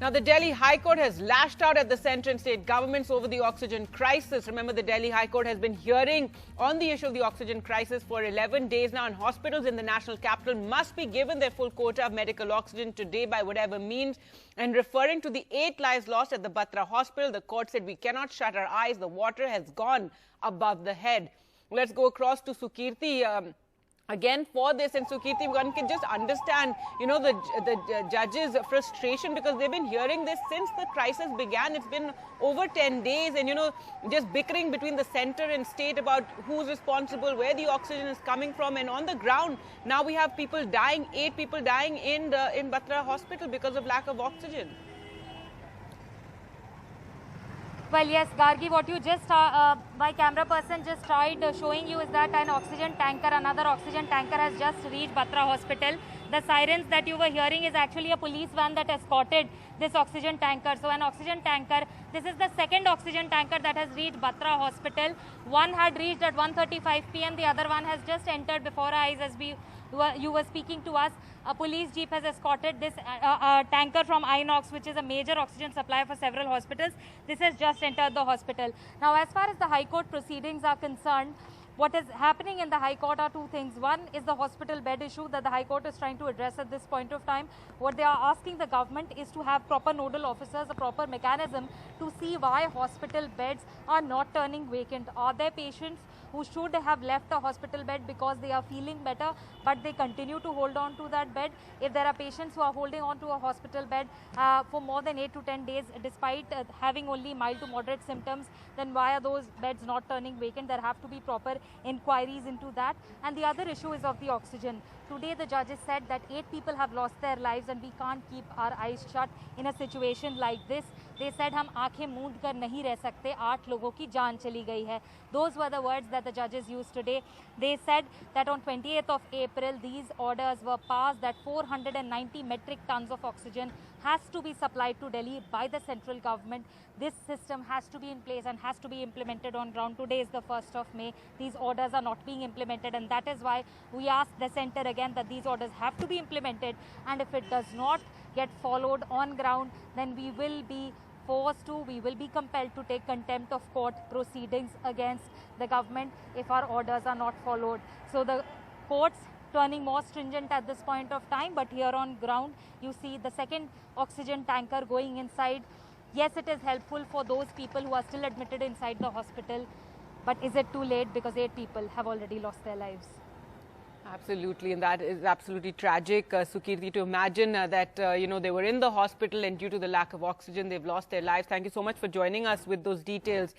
Now, the Delhi High Court has lashed out at the centre and state governments over the oxygen crisis. Remember, the Delhi High Court has been hearing on the issue of the oxygen crisis for 11 days now, and hospitals in the national capital must be given their full quota of medical oxygen today by whatever means. And referring to the 8 lives lost at the Batra hospital, the court said we cannot shut our eyes. The water has gone above the head. Let's go across to Sukirti. Again for this, and Sukirti, one can just understand, the judges' frustration, because they've been hearing this since the crisis began. It's been over 10 days, and just bickering between the centre and state about who's responsible, where the oxygen is coming from, and on the ground now we have people dying, 8 people dying in Batra hospital because of lack of oxygen. Well, yes, Gargi, what you just, my camera person just tried showing you is that an oxygen tanker, another oxygen tanker has just reached Batra hospital. The sirens that you were hearing is actually a police van that escorted this oxygen tanker. So an oxygen tanker, this is the second oxygen tanker that has reached Batra hospital. One had reached at 1:35 p.m. The other one has just entered before our eyes as you were speaking to us. A police jeep has escorted this tanker from Inox, which is a major oxygen supplier for several hospitals. This has just entered the hospital. Now, as far as the High Court proceedings are concerned, what is happening in the High Court are two things. One is the hospital bed issue that the High Court is trying to address at this point of time. What they are asking the government is to have proper nodal officers, a proper mechanism to see why hospital beds are not turning vacant. Are there patients who should have left a hospital bed because they are feeling better, but they continue to hold on to that bed? If there are patients who are holding on to a hospital bed for more than 8 to 10 days, despite having only mild to moderate symptoms, then why are those beds not turning vacant? There have to be proper inquiries into that. And the other issue is of the oxygen. Today, the judges said that 8 people have lost their lives and we can't keep our eyes shut in a situation like this. They said, हम आंखें मूंद कर नहीं रह सकते, 8 लोगों की जान चली गई है. Those were the words that the judges used today. They said that on 28th of April, these orders were passed that 490 metric tons of oxygen has to be supplied to Delhi by the central government. This system has to be in place and has to be implemented on ground. Today is the 1st of May. These orders are not being implemented, and that is why we asked the centre again that these orders have to be implemented, and if it does not get followed on ground, then we will be compelled to take contempt of court proceedings against the government if our orders are not followed. So the courts turning more stringent at this point of time, but here on ground you see the second oxygen tanker going inside. Yes, it is helpful for those people who are still admitted inside the hospital, but is it too late because 8 people have already lost their lives? Absolutely, and that is absolutely tragic, Sukirti, to imagine that, they were in the hospital and due to the lack of oxygen, they've lost their lives. Thank you so much for joining us with those details.